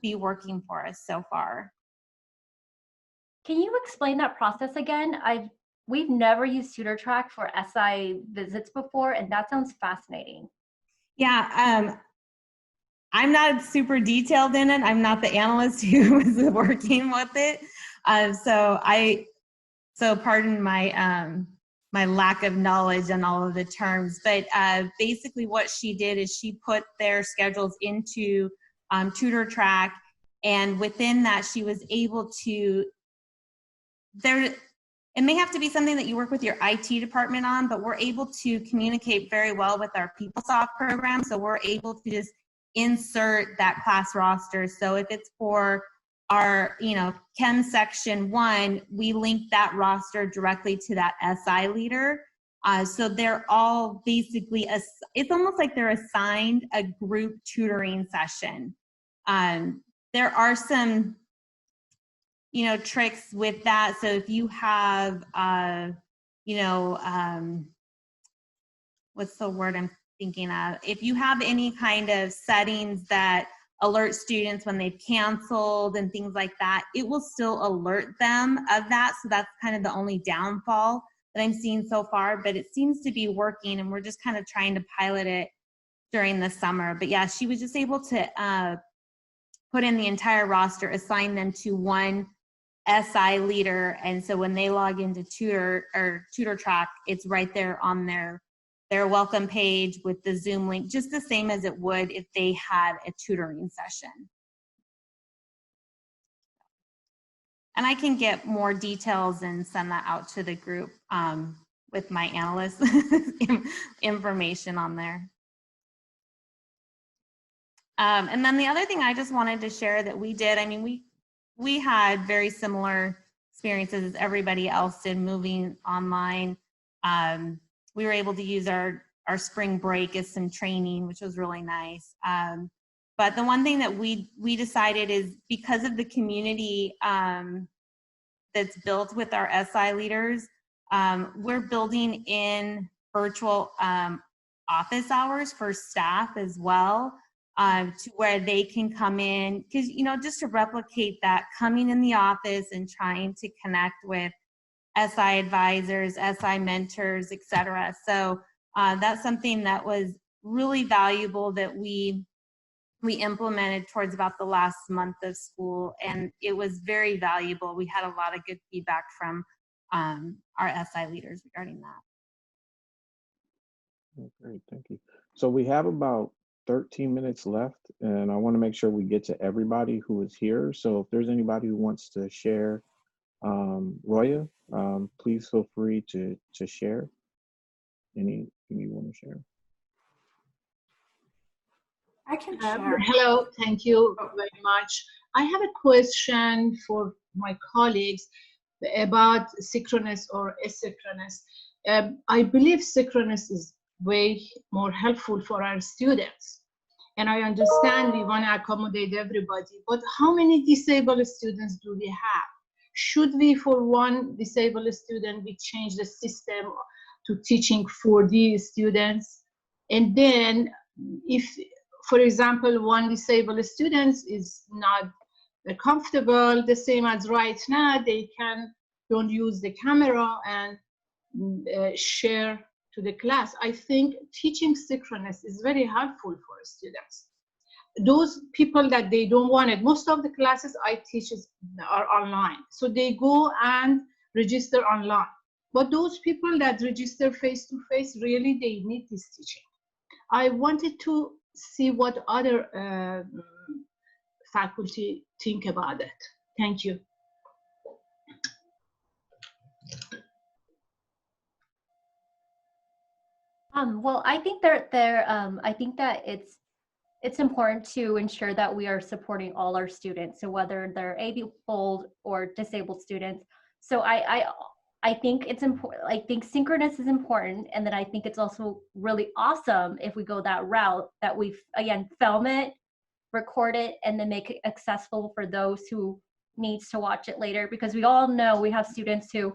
Speaker 10: be working for us so far.
Speaker 9: Can you explain that process again? We've never used TutorTrack for SI visits before, and that sounds fascinating.
Speaker 10: Yeah, I'm not super detailed in it. I'm not the analyst who was working with it. So pardon my my lack of knowledge on all of the terms, but basically what she did is she put their schedules into TutorTrack, and within that she was able to, it may have to be something that you work with your IT department on, but we're able to communicate very well with our PeopleSoft program, so we're able to just insert that class roster. So if it's for our, Chem section 1, we link that roster directly to that SI leader. So they're all basically, it's almost like they're assigned a group tutoring session. There are some, tricks with that. So if you have, what's the word I'm thinking of? If you have any kind of settings that alert students when they've canceled and things like that, it will still alert them of that. So that's kind of the only downfall that I'm seeing so far, but it seems to be working, and we're just kind of trying to pilot it during the summer. But yeah, she was just able to put in the entire roster, assign them to one SI leader, and so when they log into Tutor Track, it's right there on their welcome page with the Zoom link, just the same as it would if they had a tutoring session. And I can get more details and send that out to the group with my analyst information on there. And then the other thing I just wanted to share that we did, I mean, we had very similar experiences as everybody else did moving online. We were able to use our spring break as some training, which was really nice. But the one thing that we decided is, because of the community that's built with our SI leaders, we're building in virtual office hours for staff as well, to where they can come in, because, just to replicate that, coming in the office and trying to connect with SI advisors, SI mentors, etc. So that's something that was really valuable that we implemented towards about the last month of school, and it was very valuable. We had a lot of good feedback from our SI leaders regarding that.
Speaker 1: Oh, great, thank you. So we have about 13 minutes left, and I want to make sure we get to everybody who is here. So if there's anybody who wants to share, Roya, please feel free to share anything you want to share.
Speaker 11: I can share.
Speaker 12: Hello, thank you very much. I have a question for my colleagues about synchronous or asynchronous. I believe synchronous is way more helpful for our students. And I understand we want to accommodate everybody, but how many disabled students do we have? Should we, for one disabled student, we change the system to teaching 4D students? And then if, for example, one disabled student is not comfortable, the same as right now, they don't use the camera and share to the class. I think teaching synchronous is very helpful for students. Those people that they don't want it, most of the classes I teach are online. So they go and register online. But those people that register face-to-face, really, they need this teaching. I wanted to see what other faculty think about it. Thank you.
Speaker 9: Well, I think I think that it's important to ensure that we are supporting all our students, so whether they're able or disabled students. So I think it's important. I think synchronous is important, and then I think it's also really awesome if we go that route, that we again film it, record it, and then make it accessible for those who needs to watch it later, because we all know we have students who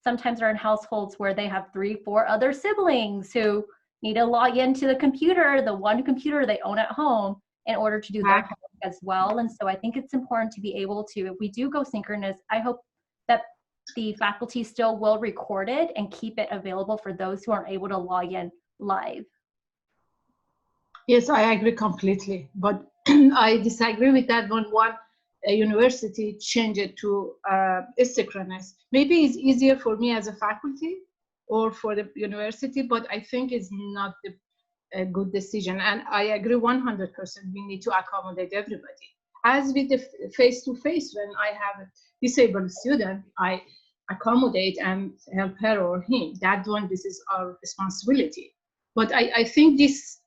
Speaker 9: sometimes are in households where they have 3-4 other siblings who need to log into the computer, the one computer they own at home, in order to do their homework as well. And so I think it's important to be able to, if we do go synchronous, I hope that the faculty still will record it and keep it available for those who aren't able to log in live.
Speaker 12: Yes, I agree completely, but I disagree with that one university change it to asynchronous. Maybe it's easier for me as a faculty or for the university, but I think it's not a good decision. And I agree 100%, we need to accommodate everybody. As with the face-to-face, when I have a disabled student, I accommodate and help her or him. That one, this is our responsibility. But I think this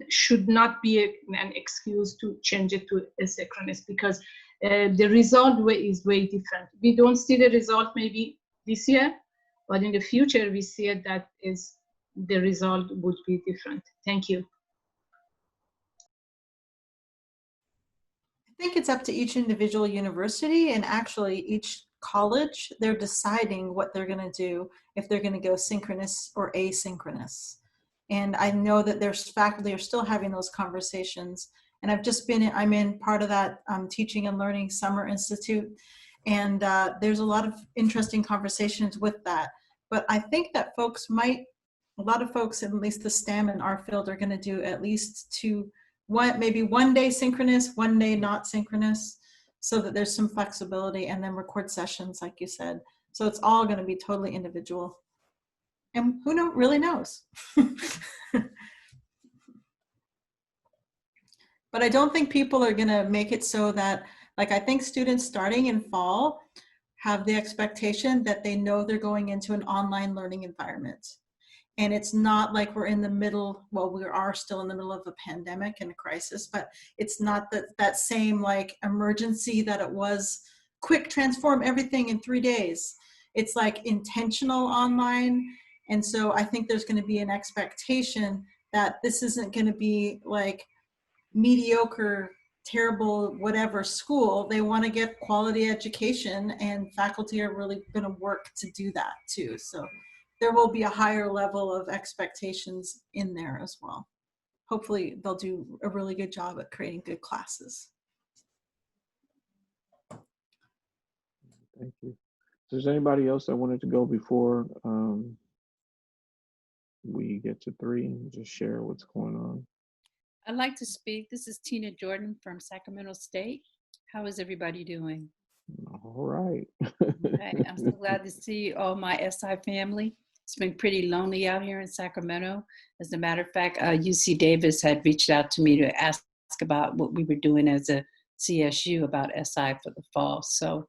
Speaker 12: should not be an excuse to change it to asynchronous, because the result is way different. We don't see the result maybe this year, but in the future we see it that is the result would be different. Thank you.
Speaker 6: I think it's up to each individual university and actually each college. They're deciding what they're going to do, if they're going to go synchronous or asynchronous. And I know that there's faculty are still having those conversations. And I'm in part of that Teaching and Learning Summer Institute. And there's a lot of interesting conversations with that. But I think that a lot of folks, at least the STEM in our field, are going to do at least maybe one day synchronous, one day not synchronous, so that there's some flexibility, and then record sessions, like you said. So it's all going to be totally individual. And who really knows? But I don't think people are going to make it so that, like, I think students starting in fall have the expectation that they know they're going into an online learning environment. And it's not like we're in the middle, well, we are still in the middle of a pandemic and a crisis, but it's not that same like emergency that it was quick, transform everything in 3 days. It's like intentional online. And so I think there's going to be an expectation that this isn't going to be like mediocre, terrible, whatever school. They want to get quality education, and faculty are really going to work to do that too. So there will be a higher level of expectations in there as well. Hopefully they'll do a really good job at creating good classes.
Speaker 1: Thank you. So is there anybody else that wanted to go before we get to 3 and just share what's going on?
Speaker 13: I'd like to speak. This is Tina Jordan from Sacramento State. How is everybody doing?
Speaker 1: All right.
Speaker 13: Okay. I'm so glad to see all my SI family. It's been pretty lonely out here in Sacramento. As a matter of fact, UC Davis had reached out to me to ask about what we were doing as a CSU about SI for the fall. So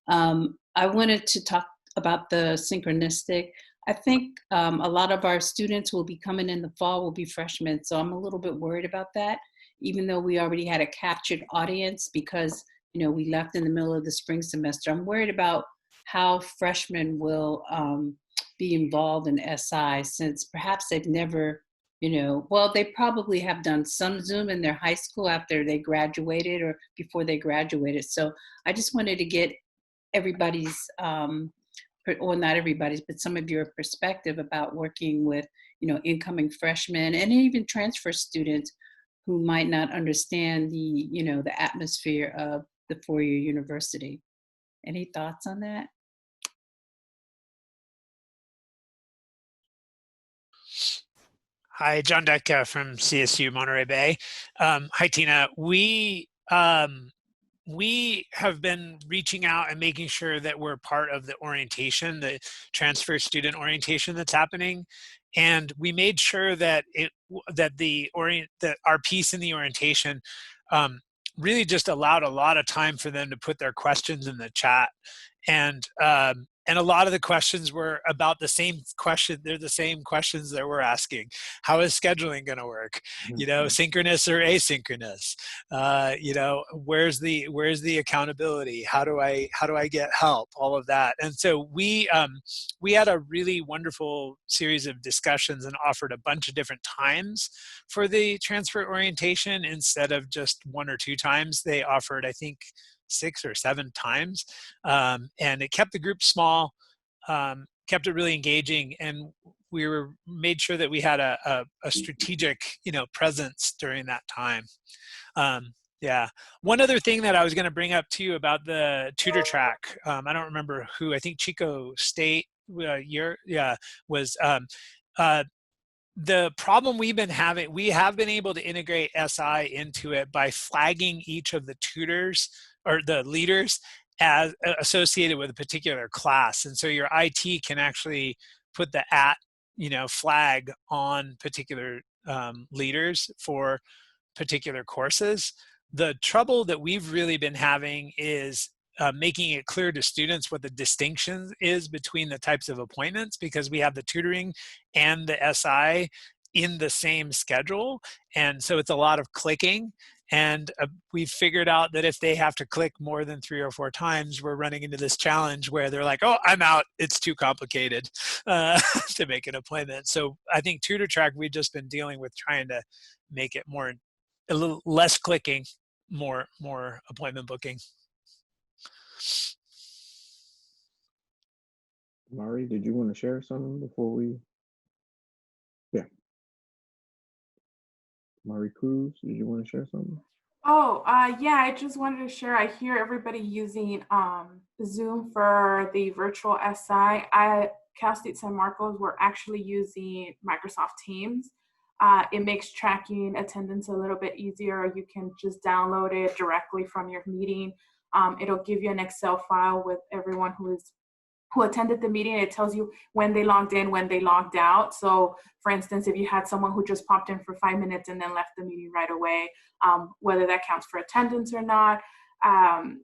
Speaker 13: I wanted to talk about the synchronistic. I think a lot of our students will be coming in the fall will be freshmen. So I'm a little bit worried about that, even though we already had a captured audience because, you know, we left in the middle of the spring semester. I'm worried about how freshmen will be involved in SI, since perhaps they've never, well, they probably have done some Zoom in their high school after they graduated or before they graduated. So I just wanted to get everybody's, or not everybody's, but some of your perspective about working with, incoming freshmen and even transfer students who might not understand the, the atmosphere of the four-year university. Any thoughts on that?
Speaker 14: Hi, John Detka from CSU Monterey Bay. Hi, Tina. We have been reaching out and making sure that we're part of the orientation, the transfer student orientation that's happening. And we made sure that that our piece in the orientation really just allowed a lot of time for them to put their questions in the chat. And a lot of the questions were about the same question. They're the same questions that we're asking. How is scheduling going to work? Synchronous or asynchronous? Where's the accountability? How do I get help? All of that. And so we had a really wonderful series of discussions and offered a bunch of different times for the transfer orientation instead of just 1 or 2 times. They offered, I think, 6 or 7 times, and it kept the group small, kept it really engaging, and we made sure that we had a strategic, presence during that time. Yeah. One other thing that I was going to bring up to you about the tutor track, I don't remember who. I think Chico State was. The problem we've been having, we have been able to integrate SI into it by flagging each of the tutors or the leaders as associated with a particular class. And so your IT can actually put the flag on particular leaders for particular courses. The trouble that we've really been having is making it clear to students what the distinction is between the types of appointments, because we have the tutoring and the SI in the same schedule. And so it's a lot of clicking. And we've figured out that if they have to click more than 3 or 4 times, we're running into this challenge where they're like, oh, I'm out. It's too complicated to make an appointment. So I think TutorTrack, we've just been dealing with trying to make it more, a little less clicking, more appointment booking.
Speaker 1: Mari, did you want to share something before we? Yeah. Mari Cruz, did you want to share something?
Speaker 11: Oh, yeah, I just wanted to share. I hear everybody using Zoom for the virtual SI. At Cal State San Marcos, we're actually using Microsoft Teams. It makes tracking attendance a little bit easier. You can just download it directly from your meeting. It'll give you an Excel file with everyone who attended the meeting. It tells you when they logged in, when they logged out. So for instance, if you had someone who just popped in for 5 minutes and then left the meeting right away, whether that counts for attendance or not.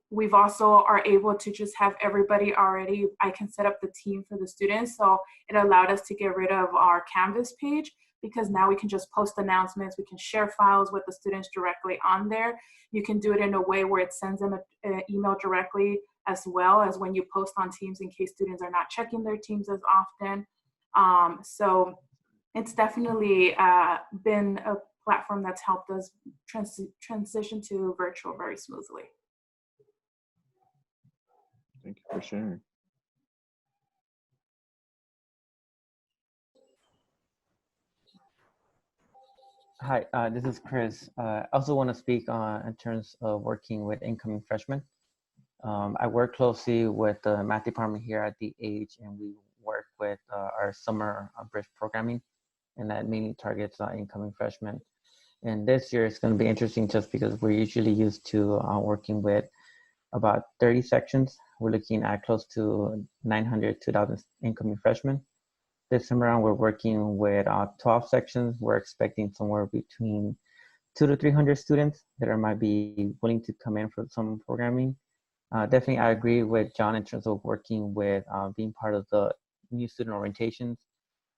Speaker 11: We've also are able to just have everybody already, I can set up the team for the students. So it allowed us to get rid of our Canvas page, because now we can just post announcements. We can share files with the students directly on there. You can do it in a way where it sends them an email directly, as well as when you post on Teams, in case students are not checking their Teams as often. So it's definitely been a platform that's helped us transition to virtual very smoothly.
Speaker 1: Thank you for sharing.
Speaker 15: Hi, this is Chris. I also want to speak in terms of working with incoming freshmen. I work closely with the math department here at the Age, and we work with our summer bridge programming, and that mainly targets incoming freshmen. And this year it's going to be interesting just because we're usually used to working with about 30 sections. We're looking at close to 900 to 1,000 incoming freshmen. This time around, we're working with 12 sections. We're expecting somewhere between 200 to 300 students that might be willing to come in for some programming. Definitely, I agree with John in terms of working with being part of the new student orientations.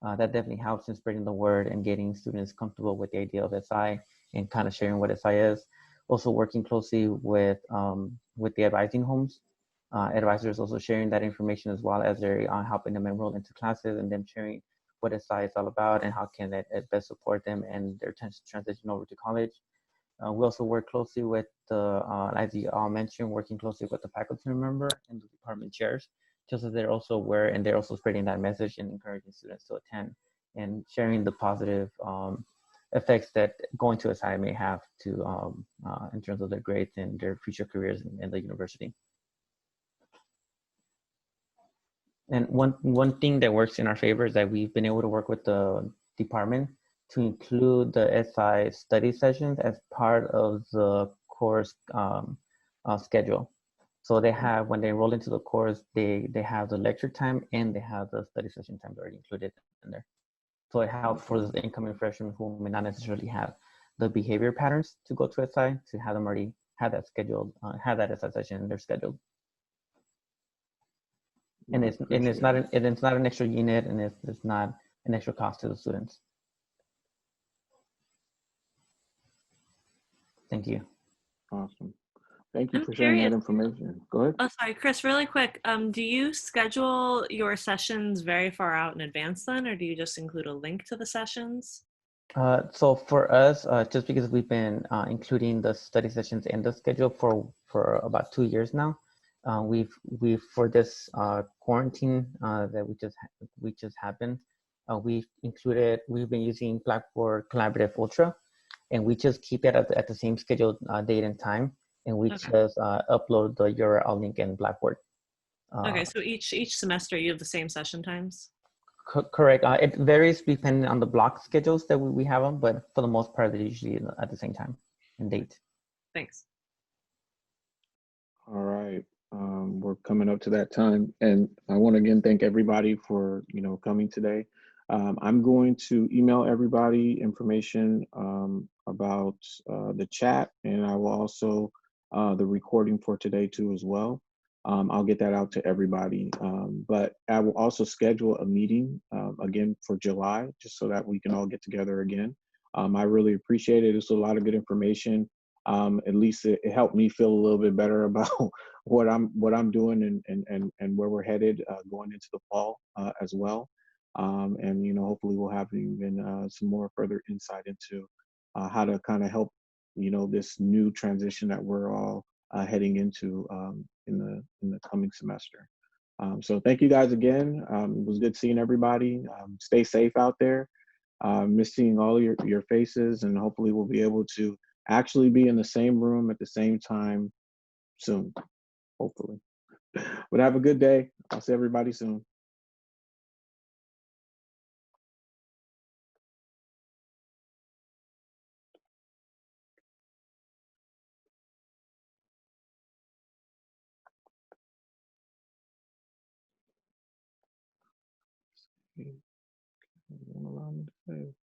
Speaker 15: That definitely helps in spreading the word and getting students comfortable with the idea of SI and kind of sharing what SI is. Also working closely with the advising homes. Advisors also sharing that information as well as they're helping them enroll into classes and them sharing what SI is all about and how can it best support them and their transition over to college. We also work closely with the, as you all mentioned, working closely with the faculty member and the department chairs, just so they're also aware and they're also spreading that message and encouraging students to attend and sharing the positive effects that going to SI may have to in terms of their grades and their future careers in the university. And one thing that works in our favor is that we've been able to work with the department to include the SI study sessions as part of the course schedule. So they have, when they enroll into the course, they have the lecture time and they have the study session time already included in there. So it helps for the incoming freshmen who may not necessarily have the behavior patterns to go to SI to have them already have that scheduled, have that SI session in their schedule. And it's not an extra unit, and it's not an extra cost to the students. Thank you.
Speaker 1: Awesome. Thank you
Speaker 3: I'm
Speaker 1: for sharing that
Speaker 3: curious.
Speaker 1: information. Go ahead.
Speaker 3: Oh, sorry, Chris, really quick. Do you schedule your sessions very far out in advance then, or do you just include a link to the sessions?
Speaker 15: So for us, just because we've been including the study sessions in the schedule for about 2 years now, we've for this quarantine that we just happened, we've been using Blackboard Collaborative Ultra, and we just keep it at the same scheduled date and time, and we just upload the URL link in Blackboard.
Speaker 3: Okay, so each semester you have the same session times?
Speaker 15: Correct. It varies depending on the block schedules that we have them, but for the most part, they're usually at the same time and date.
Speaker 3: Thanks.
Speaker 1: All right. We're coming up to that time, and I want to again thank everybody for coming today. I'm going to email everybody information about the chat, and I will also the recording for today too as well. I'll get that out to everybody. But I will also schedule a meeting again for July, just so that we can all get together again. I really appreciate it. It's a lot of good information. At least it helped me feel a little bit better about what I'm doing and where we're headed going into the fall as well. And hopefully we'll have even some more further insight into how to kind of help this new transition that we're all heading into in the coming semester. So thank you guys again. It was good seeing everybody. Stay safe out there. Miss seeing all your faces, and hopefully we'll be able to actually be in the same room at the same time soon, hopefully. But have a good day. I'll see everybody soon. Won't allow me to save.